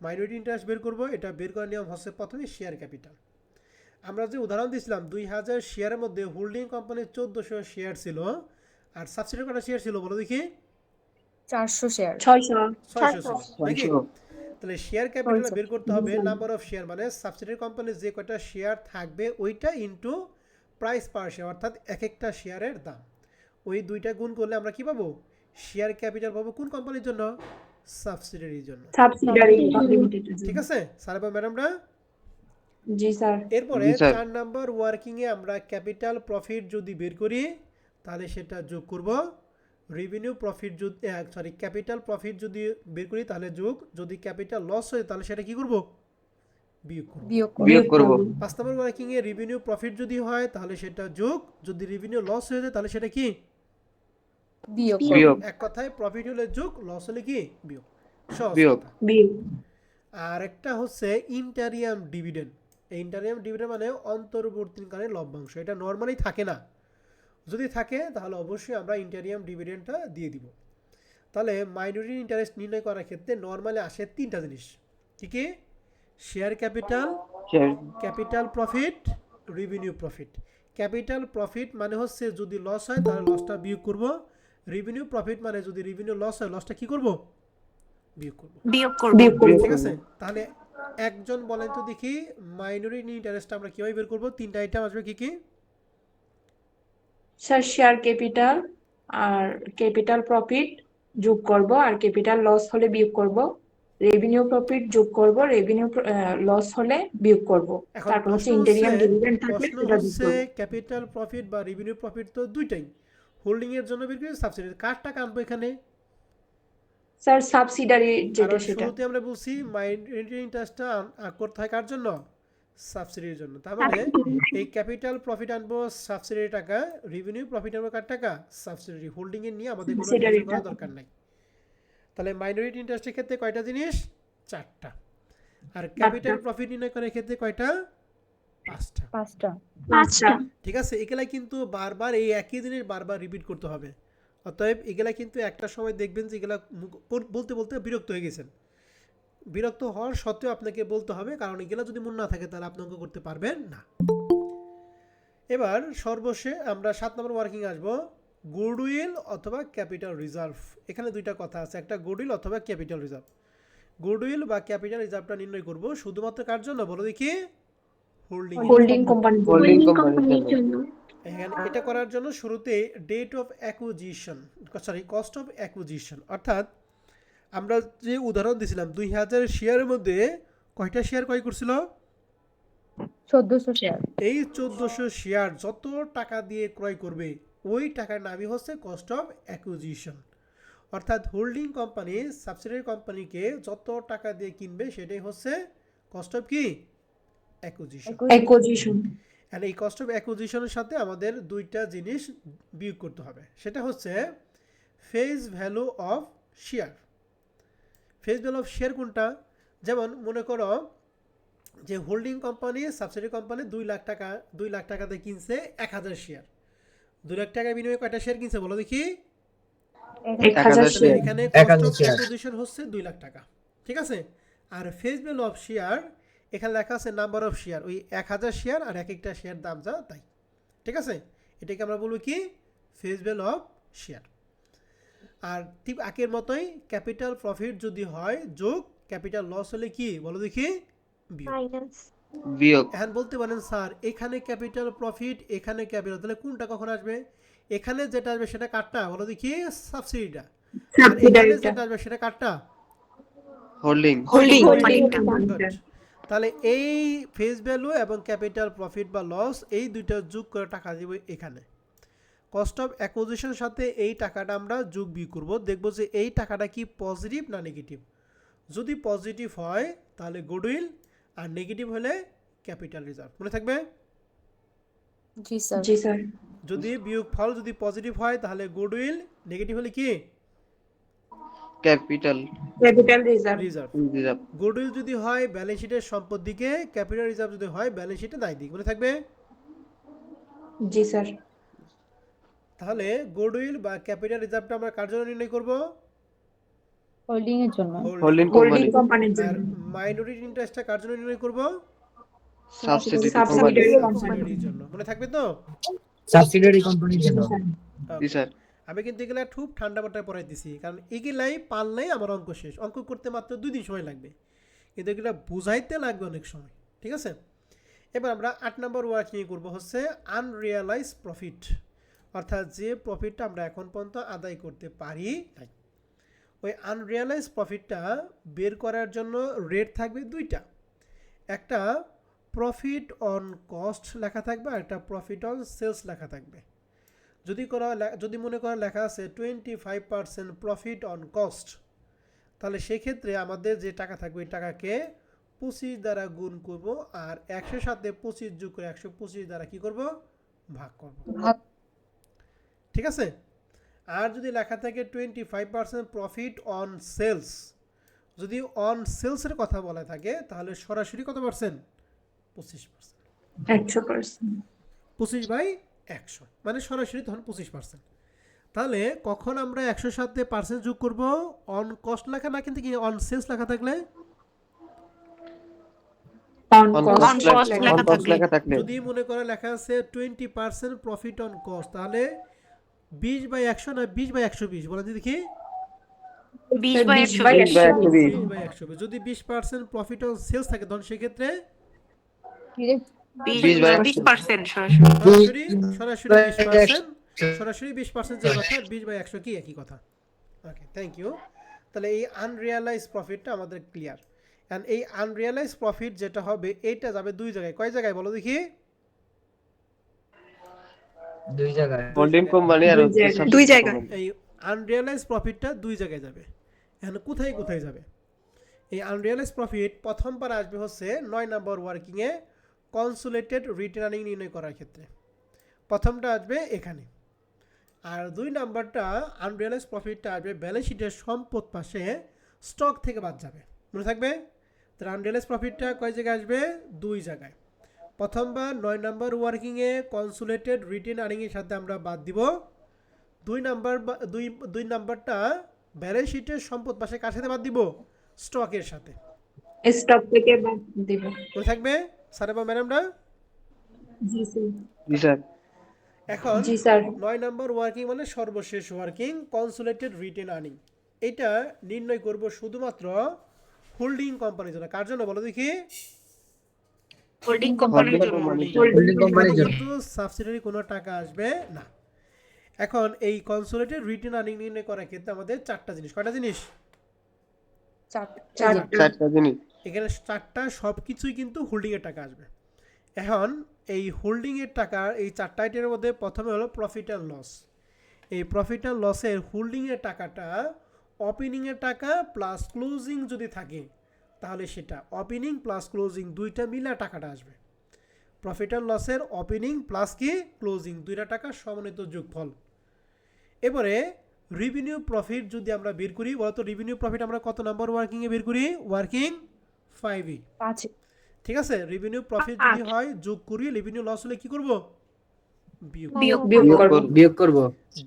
মাইনরিটি ইন্টারেস্ট বের করব। এটা বের করার নিয়ম হচ্ছে প্রথমে শেয়ার ক্যাপিটাল। আমরা যে উদাহরণ দিয়েছিলাম 2000 শেয়ারের মধ্যে হোল্ডিং কোম্পানির 1400 শেয়ার ছিল, আর সাবসিডিয়ারি কটা শেয়ার ছিল বলো দেখি, 400 শেয়ার। 600 ছিল নাকি। তাহলে শেয়ার ক্যাপিটাল বের করতে হবে নাম্বার অফ শেয়ার, মানে সাবসিডিয়ারি কোম্পানির যে কয়টা শেয়ার থাকবে ওইটা ইনটু প্রাইস পার শেয়ার, অর্থাৎ এক একটা শেয়ারের দাম। ওই দুইটা গুণ করলে আমরা কি পাবো, শেয়ার ক্যাপিটাল পাবো। কোন কোম্পানির জন্য, সাবসিডিয়ারির জন্য। ঠিক আছে স্যার এবং ম্যাডামরা। জি স্যার। এরপরে 4 নাম্বার ওয়ার্কিং এ আমরা ক্যাপিটাল প্রফিট যদি বের করি তাহলে সেটা যোগ করব রেভিনিউ প্রফিট। যদি ক্যাপিটাল প্রফিট যদি বের করি তাহলে যোগ, যদি ক্যাপিটাল লস হয় তাহলে সেটা কি করব, বিয়োগ করব। 5 নাম্বার ওয়ার্কিং এ রেভিনিউ প্রফিট যদি হয় তাহলে সেটা যোগ, যদি রেভিনিউ লস হয়ে যায় তাহলে সেটা কি, বিয়োগ। এক কথায় প্রফিট হলে যোগ, লস হলে কি, বিয়োগ। আর একটা হচ্ছে ইন্টারিয়াম ডিভিডেন্ড। এই ইন্টারিয়াম ডিভিডেন্ড মানে অন্তর্বর্তীকালীন লভ্যাংশ। এটা নরমালি থাকে না, যদি থাকে তাহলে অবশ্যই আমরা ইন্টারিয়াম ডিভিডেন্ডটা দিয়ে দিব। তাহলে মাইনরিটি ইন্টারেস্ট নির্ণয় করার ক্ষেত্রে নরমালি আসে 3টা জিনিস। কি কি, share capital, capital profit, revenue profit. Capital profit মানে হচ্ছে যদি লস হয় তাহলে লসটা বিয়োগ করব। রেভিনিউ প্রফিট মানে যদি রেভিনিউ লস হয় লসটা কি করব, বিয়োগ করব। ঠিক আছে। তাহলে একজন বলেন তো দেখি মাইনরিটি ইন্টারেস্ট আমরা কিভাবে বের করব। 3টা আইটেম আসবে কি কি, স্যার শেয়ার ক্যাপিটাল, আর ক্যাপিটাল প্রফিট, যোগ করব, আর ক্যাপিটাল লস হলে বিয়োগ করব, রেভিনিউ প্রফিট যোগ করব, রেভিনিউ লস হলে বিয়োগ করব, এখন তারপর হচ্ছে প্রশ্ন ইন্টেরিয়াম হচ্ছে ডিভিডেন্ড থাকলে প্রশ্ন সেটা যোগ হচ্ছে করব। ক্যাপিটাল প্রফিট বা রেভিনিউ প্রফিট তো দুইটাই হোল্ডিং এর জন্য বের করে সাবসিডি কার টাকা আনবো এখানে স্যার সাবসিডারি যেটা কারণ সেটা শুরুতে আমরা বলছি মাইনরিটি ইন্টারেস্টটা করতে হয় কার জন্য সাবসিডির জন্য তার মানে এই ক্যাপিটাল প্রফিট আনবো সাবসিডির টাকা রেভিনিউ প্রফিট আনবো কার টাকা সাবসিডি হোল্ডিং এর নিয়ে আমাদের কোনো Subsidiary টেনশন করার টাকা। দরকার নাই তাহলে মাইনরিটি ইন্টারেস্টের ক্ষেত্রে কয়টা জিনিস চারটা আর ক্যাপিটাল প্রফিট নির্ণয় করার ক্ষেত্রে কয়টা পাঁচটা 5টা। পাঁচটা। ঠিক আছে এগুলা কিন্তু বারবার এই একই জিনিস বারবার রিপিট করতে হবে অতএব এগুলা কিন্তু একটা সময় দেখবেন যে এগুলা বলতে বলতে বিরক্ত হয়ে গেছেন বিরক্ত হওয়ার সত্ত্বেও আপনাকে বলতে হবে কারণ এগুলা যদি মনে না থাকে তাহলে আপনি অঙ্ক করতে পারবেন না এবার সর্বশেষ আমরা 7 নম্বর ওয়ার্কিং আসব গুডউইল অথবা ক্যাপিটাল রিজার্ভ এখানে দুইটা কথা আছে একটা গুডউইল অথবা ক্যাপিটাল রিজার্ভ গুডউইল বা ক্যাপিটাল রিজার্ভটা নির্ণয় করব শুধুমাত্র কার জন্য বলো দেখি হোল্ডিং কোম্পানি। হোল্ডিং কোম্পানির জন্য এখানে এটা করার জন্য শুরুতে date of acquisition cost of acquisition অর্থাৎ আমরা যে উদাহরণ দিছিলাম 2000 শেয়ারের মধ্যে কয়টা শেয়ার ক্রয় করছিল 1400 শেয়ার। এই 1400 শেয়ার যত টাকা দিয়ে ক্রয় করবে ওই টাকার নামই হচ্ছে কস্ট অফ অ্যাকুইজিশন অর্থাৎ হোল্ডিং কোম্পানি সাবসিডিয়ারি কোম্পানিকে যত টাকা দিয়ে কিনবে সেটাই হচ্ছে কস্ট অফ কি অ্যাকুইজিশন অ্যাকুইজিশন। আর এই কস্ট অফ অ্যাকুইজিশনের সাথে আমাদের দুইটা জিনিস বিয়োগ করতে হবে সেটা হচ্ছে face value of share face value of share কোনটা যেমন মনে করো যে holding company subsidiary company 2 lakh টাকাতে কিনছে 1000 শেয়ার 2 লাখ টাকার বিনিময়ে কয়টা শেয়ার কিনছে বলো দেখি 1000 শেয়ার। এখানে 1000 কস্ট অফ শেয়ার। অ্যাকুইজিশন হচ্ছে 2 লাখ টাকা ঠিক আছে আর ফেস ভ্যালু অফ শেয়ার এখানে লেখা আছে নাম্বার অফ শেয়ার ওই 1000 শেয়ার আর এক একটা শেয়ার দাম যা তাই ঠিক আছে এটাকে আমরা বলবো কি ফেস ভ্যালু অফ শেয়ার আর ঠিক আগের মতোই ক্যাপিটাল প্রফিট যদি হয় যোগ ক্যাপিটাল লস হলে কি বলো দেখি বিয়োগ বিয়োগ এখন বলতে পারেন স্যার এখানে ক্যাপিটাল প্রফিট এখানে ক্যাপিটাল তাহলে কোনটা কখন আসবে এখানে যেটা আসবে সেটা কাটটা বলো দেখি সাবসিডিটা আর এখানে যেটা আসবে সেটা কাটটা হোল্ডিং Good. তাহলে এই ফেস ভ্যালু এবং ক্যাপিটাল প্রফিট বা লস এই দুইটা যোগ করে টাকা দিব এখানে কস্ট অফ অ্যাকুইজিশনের সাথে এই টাকাটা আমরা যোগ বিয়োগ করব দেখব যে এই টাকাটা কি পজিটিভ না নেগেটিভ যদি পজিটিভ হয় তাহলে গুডউইল আর নেগেটিভ হলে ক্যাপিটাল রিজার্ভ মনে থাকবে জি স্যার। জি স্যার। যদি বিয়োগফল যদি পজিটিভ হয় তাহলে গুডউইল নেগেটিভ হলে কি capital capital reserve. Reserve reserve goodwill যদি হয় ব্যালেন্স শিটের সম্পদ দিকে ক্যাপিটাল রিজার্ভ যদি হয় ব্যালেন্স শিটে দায় দিক মনে থাকবে জি স্যার। তাহলে গুডউইল বা ক্যাপিটাল রিজার্ভটা আমরা কার জন্য নির্ণয় করব হোল্ডিং এর জন্য। হোল্ডিং হোল্ডিং কোম্পানি কোম্পানির আর জন্য। মাইনরিটি ইন্টারেস্টটা কার জন্য নির্ণয় করব সাবসিডিয়ারি কোম্পানি Subsidiary সাবসিডিয়ারির জন্য মনে থাকবে তো সাবসিডিয়ারি কোম্পানির জন্য জি স্যার আমি কিন্তু এগুলা খুব ঠান্ডা মাথায় পড়াই দিছি কারণ এগুলাই পারলেই আমার অঙ্ক শেষ অঙ্ক করতে মাত্র 2 দিন সময় লাগবে কিন্তু এগুলা বুঝাইতে লাগবে অনেক সময় ঠিক আছে এবার আমরা 8 নম্বর ওয়ার্ক নিয়ে করব হচ্ছে আনরিয়ালাইজ প্রফিট অর্থাৎ যে প্রফিটটা আমরা এখন পর্যন্ত আদায় করতে পারি নাই ওই আনরিয়ালাইজ প্রফিটটা বের করার জন্য রেট থাকবে দুইটা একটা প্রফিট অন কস্ট লেখা থাকবে আর একটা প্রফিট অন সেলস লেখা থাকবে যদি মনে করেন লেখা আছে 25% প্রফিট অন কস্ট তাহলে সেক্ষেত্রে আমাদের যে টাকা থাকবে এই টাকাকে 25 দ্বারা গুণ করব আর 100 সাথে 25 যোগ করে 125 দ্বারা কি করব ভাগ করব ভাগ। ঠিক আছে আর যদি লেখা থাকে 25% প্রফিট অন সেলস যদি অন সেলসের কথা বলা থাকে তাহলে সরাসরি কত পার্সেন্ট 25% 100%। 25/100 মানে সরাসরি তখন 25% তাহলে কখন আমরা 100 সাথে পার্সেন্ট যোগ করব অন কস্ট লেখা না কিন্তু কি অন সেলস লেখা থাকলে অন অন কস্ট কস্ট লেখা থাকলে যদি মনে করে লেখা আছে 20% প্রফিট অন কস্ট তাহলে 20/100 না 20/120 বলেন দেখি 20/120। 20/120 যদি 20% প্রফিট অন সেলস থাকে তখন সেক্ষেত্রে সরাসরি 20% যে কথা 20/100 কি একই কথা ওকে, থ্যাংক ইউ। তাহলে এই আনরিয়ালাইজ প্রফিটটা আমাদের ক্লিয়ার। অ্যান্ড এই আনরিয়ালাইজ প্রফিট যেটা হবে এইটা যাবে দুই জায়গায়। কয় জায়গায় বলো দেখি? দুই জায়গায়। হোল্ডিং কোম্পানি আর হচ্ছে দুই subsidiary জায়গায়। company। এই আনরিয়ালাইজ প্রফিটটা দুই জায়গায় যাবে। এখন কোথায় কোথায় যাবে? এই আনরিয়ালাইজ প্রফিট প্রথমবার আসবে হচ্ছে 9 নম্বর ওয়ার্কিংয়ে কনসোলিডেটেড রিটেন আর্নিং নির্ণয় করার ক্ষেত্রে। প্রথমটা আসবে এখানে। আর 2 নাম্বারটা আনরিয়ালাইজ প্রফিটটা আসবে ব্যালেন্স শিটের সম্পদ পাশে স্টক থেকে বাদ যাবে। মনে থাকবে? তাহলে আনরিয়ালাইজ প্রফিটটা কয় জায়গায় আসবে? দুই জায়গায়। প্রথমবার 9 নম্বর ওয়ার্কিংয়ে কনসোলিডেটেড রিটেন আর্নিংয়ের সাথে আমরা বাদ দিব। দুই নাম্বারটা ব্যালেন্স শিটের সম্পদ পাশে কার সাথে বাদ দিব? স্টকের সাথে। স্টক থেকে বাদ দিব। মনে থাকবে স্যার এবং ম্যাডামরা? জি স্যার। জি স্যার। এখন জি স্যার। 9 নম্বর ওয়ার্কিং মানে সর্বশেষ ওয়ার্কিং কনসোলিডেটেড রিটেন আর্নিং। এটা নির্ণয় করব শুধুমাত্র হোল্ডিং কোম্পানির জন্য। কার জন্য বলো দেখি? হোল্ডিং কোম্পানির Holding জন্য। company। হোল্ডিং কোম্পানির জন্য। কিন্তু সাবসিডিয়ারি কোনো টাকা আসবে না। এখন এই কনসোলিডেটেড রিটেন আর্নিং নির্ণয় করার ক্ষেত্রে আমাদের চারটা জিনিস। কয়টা জিনিস? চারটা। চারটা জিনিস। এখানে চারটা সব কিছুই কিন্তু হোল্ডিংয়ের টাকা আসবে। এখন এই হোল্ডিংয়ের টাকা এই চারটা আইটেমের মধ্যে প্রথমে হলো প্রফিট অ্যান্ড লস। এই প্রফিট অ্যান্ড লসের হোল্ডিংয়ের টাকাটা ওপেনিংয়ের টাকা প্লাস ক্লোজিং যদি থাকে তাহলে সেটা ওপেনিং প্লাস ক্লোজিং দুইটা মিলে টাকাটা আসবে। প্রফিট অ্যান্ড লসের ওপেনিং প্লাস কি ক্লোজিং দুইটা টাকা সমন্বিত যোগফল। এবারে রেভিনিউ প্রফিট যদি আমরা বের করি, বলতো রেভিনিউ প্রফিট আমরা কত নম্বর ওয়ার্কিংয়ে বের করি? Working 5E। 5। ঠিক আছে? রেভিনিউ প্রফিট যদি হয় যোগ করি, রেভিনিউ লস হলে কি করব? বিয়োগ। বিয়োগ করব।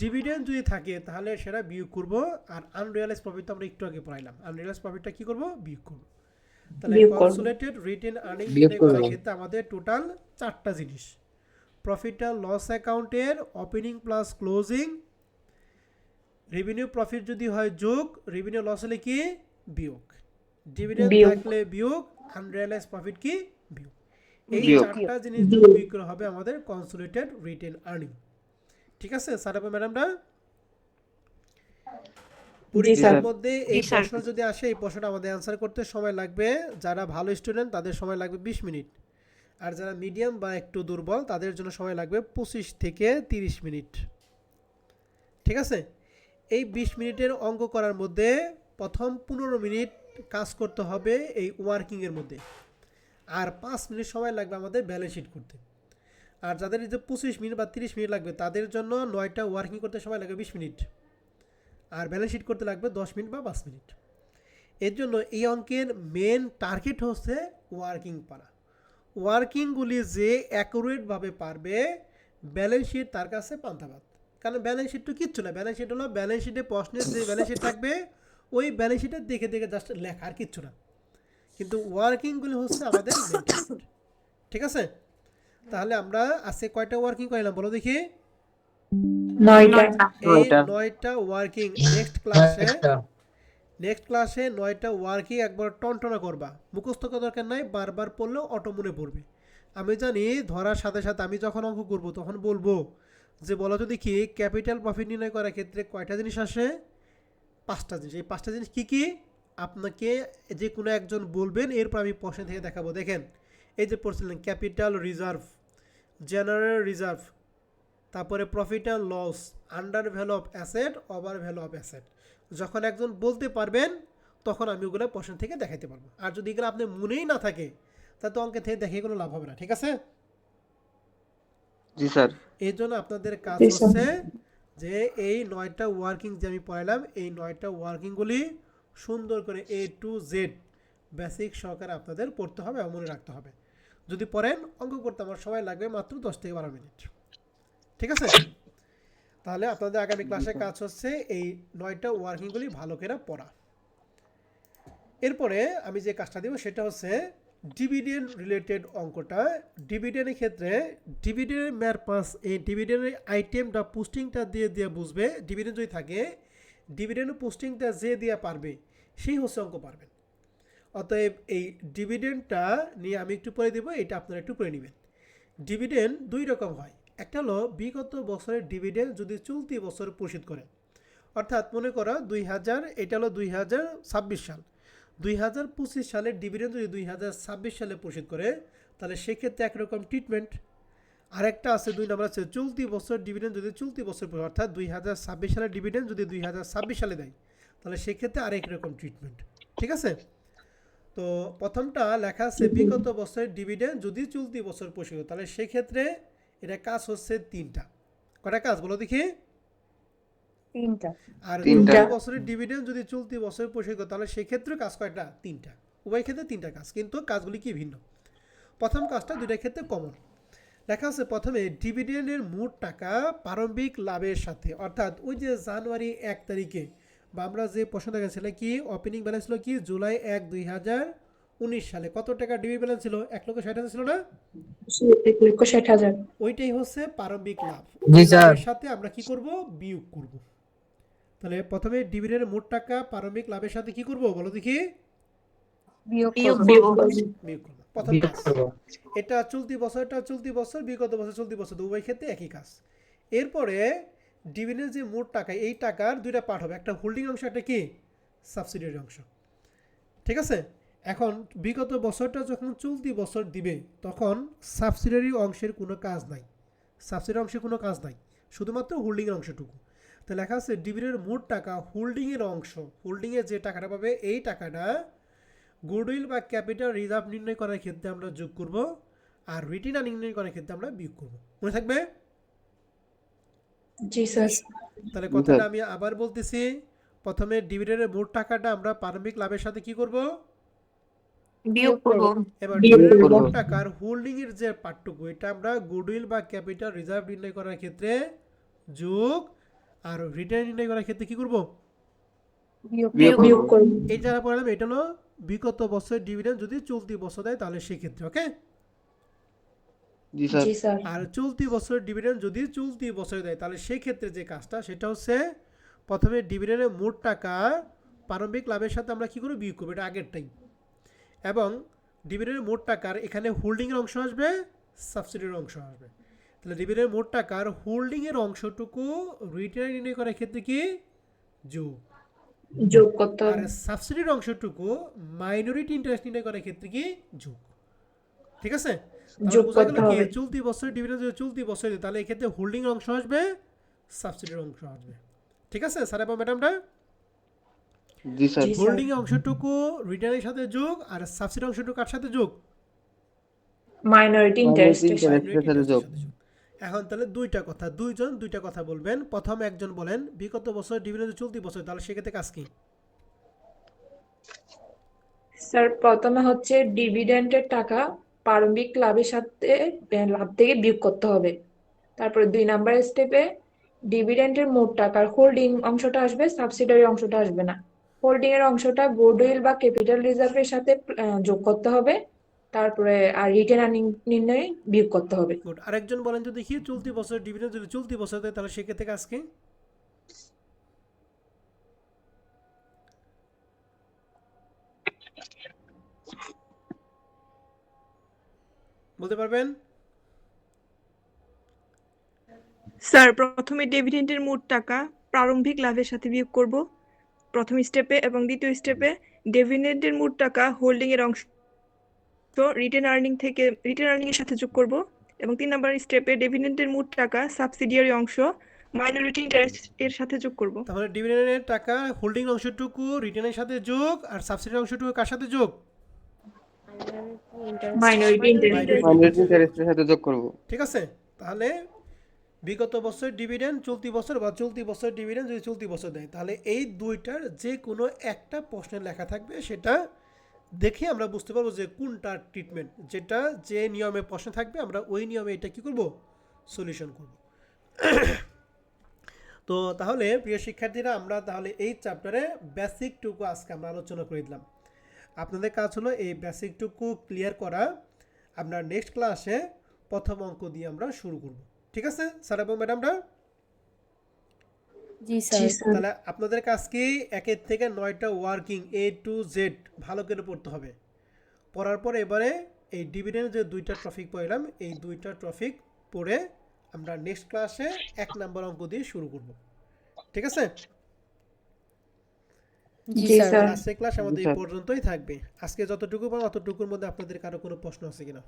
ডিভিডেন্ড যদি থাকে তাহলে সেটা বিয়োগ করব। আর আনরিয়ালাইজ প্রফিট তো আমরা একটু আগে পড়াইলাম। আনরিয়ালাইজ প্রফিটটা কি করব? বিয়োগ করব। তাহলে কনসোলিডেটেড রিটেন আর্নিং বিয়োগ করব। করার ক্ষেত্রে আমাদের টোটাল চারটা জিনিস। প্রফিট অ্যান্ড লস অ্যাকাউন্টের opening plus closing, revenue profit যদি হয় যোগ, রেভিনিউ লস হলে কি? বিয়োগ। ডিভিডেন্ড থাকলে বিয়োগ, আনরিয়ালাইজ প্রফিট কি? বিয়োগ। এই বিয়োগ। চারটা জিনিস যোগ বিয়োগ করা হবে আমাদের কনসোলিডেটেড রিটেন আর্নিং। ঠিক আছে স্যার এবং ম্যাডামরা? পরীক্ষার মধ্যে এই জি, স্যার। প্রশ্ন যদি আসে এই প্রশ্নটা আমাদের অ্যান্সার করতে সময় লাগবে, যারা ভালো স্টুডেন্ট তাদের সময় লাগবে 20 মিনিট, আর যারা মিডিয়াম বা একটু দুর্বল তাদের জন্য সময় লাগবে 25 থেকে 30 মিনিট। ঠিক আছে? এই 20 মিনিটের অঙ্ক করার মধ্যে প্রথম 15 মিনিট কাজ করতে হবে এই ওয়ার্কিংয়ের মধ্যে, আর 5 মিনিট সময় লাগবে আমাদের ব্যালেন্স শিট করতে। আর যাদের এই যে 25 মিনিট বা 30 মিনিট লাগবে তাদের জন্য 9টা ওয়ার্কিং করতে সময় লাগবে 20 মিনিট, আর ব্যালেন্স শিট করতে লাগবে 10 মিনিট বা 5 মিনিট। এর জন্য এই অঙ্কের মেন টার্গেট হচ্ছে ওয়ার্কিং পারা। ওয়ার্কিংগুলি যে অ্যাকুরেটভাবে পারবে ব্যালেন্স শিট তার কাছে পান্তাভাত। কারণ ব্যালেন্স শিট তো কিচ্ছু না, ব্যালেন্স শিট হলো ব্যালেন্স শিটে প্রশ্নের যে ব্যালেন্স শিট থাকবে ওই ব্যালেন্স শিটে দেখে দেখে জাস্ট লেখা, আর কিচ্ছু না। কিন্তু ওয়ার্কিংগুলি হচ্ছে আমাদের মেন টার্গেট। ঠিক আছে? তাহলে আমরা আজকে কয়টা ওয়ার্কিং করলাম বলো দেখি? 9টা। এই 9টা। 9টা ওয়ার্কিং নেক্সট ক্লাসে 9টা ওয়ার্কিং একবার টনটনা করবা। মুখস্থ করার দরকার নাই, বারবার পড়লেও অটো মনে পড়বে। আমি জানি ধরার সাথে সাথে আমি যখন অঙ্ক করব তখন বলবো যে বলো তো দেখি ক্যাপিটাল প্রফিট নির্ণয় করার ক্ষেত্রে কয়টা জিনিস আসে? 5টা জিনিস। এই 5টা জিনিস কী কী আপনাকে যে কোনো একজন বলবেন, এরপর আমি প্রশ্ন থেকে দেখাবো। দেখেন এই যে পড়ছিলেন ক্যাপিটাল রিজার্ভ, জেনারেল রিজার্ভ, তারপরে profit and loss, under value of asset, over value of asset. যখন একজন বলতে পারবেন তখন আমি ওগুলো প্রশ্ন থেকে দেখাতে পারবো। আর যদি এগুলো আপনি মনেই না থাকে তাহলে তো অঙ্কে থেকে দেখিয়ে কোনো লাভ হবে না। ঠিক আছে? জি স্যার। এই জন্য আপনাদের কাজ জি, স্যার। হচ্ছে যে এই 9টা ওয়ার্কিং যে আমি পড়ালাম এই 9টা ওয়ার্কিংগুলি সুন্দর করে A to Z বেসিক সহকারে আপনাদের পড়তে হবে এবং মনে রাখতে হবে। যদি পড়েন অঙ্ক করতে আমার সময় লাগবে মাত্র 10 থেকে 12 মিনিট। ঠিক আছে? তাহলে আপনাদের আগামী ক্লাসে কাজ হচ্ছে এই 9টা ওয়ার্কিংগুলি ভালো করে পড়া। এরপরে আমি যে কাজটা দেবো সেটা হচ্ছে ডিভিডেন্ড রিলেটেড অঙ্কটা। ডিভিডেন্ডের ক্ষেত্রে ডিভিডেন্ডের ম্যারপাস, এই ডিভিডেন্ডের আইটেমটা পোস্টিংটা দিয়ে দিয়ে বুঝবে। ডিভিডেন্ড যদি থাকে ডিভিডেন্ড পোস্টিংটা যে দিয়ে পারবে সেই হচ্ছে অঙ্ক পারবেন। অতএব এই ডিভিডেন্ডটা নিয়ে আমি একটু পরে দেবো, এটা আপনারা একটু পরে নেবেন। ডিভিডেন্ড দুই রকম হয়। একটা হলো বিগত বছরের ডিভিডেন্ড যদি চলতি বছর পরিশোধ করে, অর্থাৎ মনে করো 2000, এটা হলো 2026 সাল, 2025 সালের ডিভিডেন্ড যদি 2026 সালে পরিশোধ করে তাহলে সেক্ষেত্রে একরকম ট্রিটমেন্ট। আরেকটা আছে 2 নম্বর আছে চলতি বছর ডিভিডেন্ড যদি চলতি বছর অর্থাৎ 2026 সালের ডিভিডেন্ড যদি 2026 সালে দেয় তাহলে সেক্ষেত্রে আরেক রকম ট্রিটমেন্ট। ঠিক আছে, তো প্রথমটা লেখা আছে বিগত বছরের ডিভিডেন্ড যদি চলতি বছর পরিশোধ করে তাহলে সেক্ষেত্রে এটা কাজ হচ্ছে 3টা। কটা কাজ বলো দেখি? 3টা। আর তিনটা। চলতি বছরের ডিভিডেন্ড যদি চলতি বছর পরিশোধ করে তাহলে সেক্ষেত্রে কাজ কয়টা? 3টা। উভয় ক্ষেত্রে 3টা কাজ, কিন্তু কাজগুলি কি ভিন্ন। প্রথম কাজটা দুইটার ক্ষেত্রে কমন। লেখা আছে প্রথমে ডিভিডেন্ডের মোট টাকা প্রারম্ভিক লাভের সাথে, অর্থাৎ ওই যে জানুয়ারি 1 তারিখে বা আমরা যে প্রশ্ন দেখেছিল কি ওপেনিং ব্যালেন্স ছিল কি জুলাই 1, 2019 সালে কত টাকা ডিভিডেন্ড ব্যালেন্স ছিল? 1,60,000 ছিল না? 1,60,000। ওইটাই হচ্ছে প্রারম্ভিক লাভ। জি ওই স্যার। লাভের সাথে আমরা কি করব? বিয়োগ করব। তাহলে প্রথমে ডিভিডেন্ডের মোট টাকা প্রারম্ভিক লাভের সাথে কি করব বলো দেখি? বিয়োগ বিয়োগ করব। বিয়োগ বিয়োগ করব। প্রথম কাজ এটা চলতি বছরটা চলতি বছর, বিগত বছর চলতি বছর, উভয় ক্ষেত্রে একই কাজ। এরপরে ডিভিডেন্ডের যে মোট টাকা এই টাকার দুইটা পার্ট হবে, একটা হোল্ডিং অংশ, একটা কি সাবসিডিয়ারি অংশ। ঠিক আছে, এখন বিগত বছরটা যখন চলতি বছর দিবে তখন সাবসিডিয়ারি অংশের কোনো কাজ নাই, সাবসিডিয়ারি অংশের কোনো কাজ নাই, শুধুমাত্র হোল্ডিংয়ের অংশটুকু। তো লেখা আছে ডিভিডেন্ডের মোট টাকা হোল্ডিংয়ের অংশ, হোল্ডিংয়ের যে টাকাটা পাবে এই টাকাটা গুডউইল বা ক্যাপিটাল রিজার্ভ নির্ণয় করার ক্ষেত্রে আমরা যোগ করব, আর রিটার্ন নির্ণয় করার ক্ষেত্রে আমরা বিয়োগ করব। মনে থাকবে? জি স্যার। তাহলে কথাটা আমি আবার বলতেছি, প্রথমে ডিভিডেন্ডের মোট টাকাটা আমরা প্রারম্ভিক লাভের সাথে কি করব? বিয়োগ করব। এবার বিয়োগ ডিভিডেন্ডের করব। মোট টাকার হোল্ডিং এর যে পার্টটুকু এটা আমরা গুডউইল বা ক্যাপিটাল রিজার্ভ নির্ণয় করার ক্ষেত্রে যোগ, আর রিটার্ন নির্ণয় করার ক্ষেত্রে কি করব? বিয়োগ বিয়োগ করব। বিয়োগ করব। এই যারা পড়লাম এটা হলো বিগত বছর ডিভিডেন্ড যদি চলতি বছর দেয় তাহলে সেক্ষেত্রে, ওকে? জি স্যার। জি স্যার। আর চলতি বছর ডিভিডেন্ড যদি চলতি বছরে দেয় তাহলে সেই ক্ষেত্রে যে কাজটা সেটা হচ্ছে প্রথমে ডিভিডেন্ডের মোট টাকা প্রারম্ভিক লাভের সাথে আমরা কি করে বিয়োগ করবো, এটা আগের টাইম। এবং ডিভিডেন্ডের মোট টাকার এখানে হোল্ডিংয়ের অংশ আসবে, সাবসিডির অংশ আসবে। তাহলে ডিভিডেন্ডের মোট টাকার হোল্ডিংয়ের অংশটুকু রিটার্ন নির্ণয় করার ক্ষেত্রে কি যোগ, যোগ করতে আর হবে। সাবসিডির অংশটুকু মাইনরিটি ইন্টারেস্ট নির্ণয় করার ক্ষেত্রে কি যোগ। ঠিক আছে, তাহলে যোগ বোঝা গেল করতে কি হবে। চলতি বছর ডিভিডেন্ড যদি চলতি বছর দেয় তাহলে এক্ষেত্রে হোল্ডিং অংশ আসবে, সাবসিডির অংশ আসবে। ঠিক আছে স্যার এবং ম্যাডামটা? জি স্যার। জি স্যার। হোল্ডিং অংশটুকু রিটার্নের সাথে যোগ, আর সাবসিডি অংশটুকু কার সাথে যোগ? মাইনরিটি ইন্টারেস্টের সাথে। Minority interest এর সাথে যোগ। এখন তাহলে দুইটা কথা, দুইটা কথা বলবেন। প্রথম একজন বলেন বিগত বছর ডিভিডেন্ড চলতি বছর, তাহলে সেক্ষেত্রে কাজ কি? স্যার প্রথমে হচ্ছে ডিভিডেন্ডের টাকা প্রারম্ভিক লাভের সাথে লাভ থেকে বিয়োগ করতে হবে। তারপরে 2 নাম্বার স্টেপে ডিভিডেন্ডের মোট টাকার হোল্ডিং অংশটা আসবে, সাবসিডিয়ারি অংশটা আসবে না। হোল্ডিং এর অংশটা গুডউইল বা ক্যাপিটাল রিজার্ভের সাথে যোগ করতে হবে। তারপরে আর রিটেন আর্নিং নির্ণয়ে বিয়োগ করতে হবে। গুড। আরেকজন বলেন তো দেখি চলতি বছর ডিভিডেন্ড যদি চলতি বছর দেয় তাহলে সেক্ষেত্রে কাজ কি? বলতে পারবেন? স্যার প্রথমে ডিভিডেন্ডের মোট টাকা প্রারম্ভিক লাভের সাথে বিয়োগ করব প্রথম স্টেপে, এবং দ্বিতীয় স্টেপে ডিভিডেন্ডের মোট টাকা হোল্ডিং এর অংশ রিটেন আর্নিং এর সাথে যোগ করব, এবং 3 নাম্বার স্টেপে ডিভিডেন্ডের মোট টাকা সাবসিডিয়ারি অংশ মাইনরিটি ইন্টারেস্ট এর সাথে যোগ করব। তাহলে ডিভিডেন্ডের টাকা হোল্ডিং অংশটুকু রিটার্নের সাথে যোগ, আর সাবসিডি অংশটুকু কার সাথে যোগ? Minority interest. Minority interest এর সাথে যোগ করব। ঠিক আছে, তাহলে বিগত বছর ডিভিডেন্ড চলতি বছর বা চলতি বছর ডিভিডেন্ড যদি চলতি বছর দেয় তাহলে এই দুইটার যে কোনো একটা প্রশ্নে লেখা থাকবে, সেটা দেখে আমরা বুঝতে পারবো যে কোনটা ট্রিটমেন্ট, যেটা যে নিয়মে প্রশ্ন থাকবে আমরা ওই নিয়মে এটা কি করব, সলিউশন করব। তো তাহলে প্রিয় শিক্ষার্থীরা আমরা তাহলে এই চ্যাপ্টারে বেসিকটুকু আজকে আমরা আলোচনা করে দিলাম। আপনাদের কাজ হলো এই বেসিকটুকু ক্লিয়ার করা। আমরা নেক্সট ক্লাসে প্রথম অঙ্ক দিয়ে আমরা শুরু করব। ঠিক আছে স্যার এবং ম্যাডামরা? জি জি স্যার। স্যার। তাহলে আপনাদের কাজ কি 1 থেকে 9টা ওয়ার্কিং A to Z ভালো করে পড়তে হবে। পড়ার পর এবারে এই ডিভিডেন্ড যে দুইটা টপিক পড়লাম এই দুইটা টপিক পড়ে আমরা নেক্সট ক্লাসে 1 নাম্বার অঙ্ক দিয়ে শুরু করব। ঠিক আছে? জি জি স্যার স্যার। আজকের ক্লাস আমাদের এই স্যার। পর্যন্তই থাকবে। আজকে যতটুকু পারো অতটুকুর মধ্যে আপনাদের কারো কোনো প্রশ্ন আছে কিনা?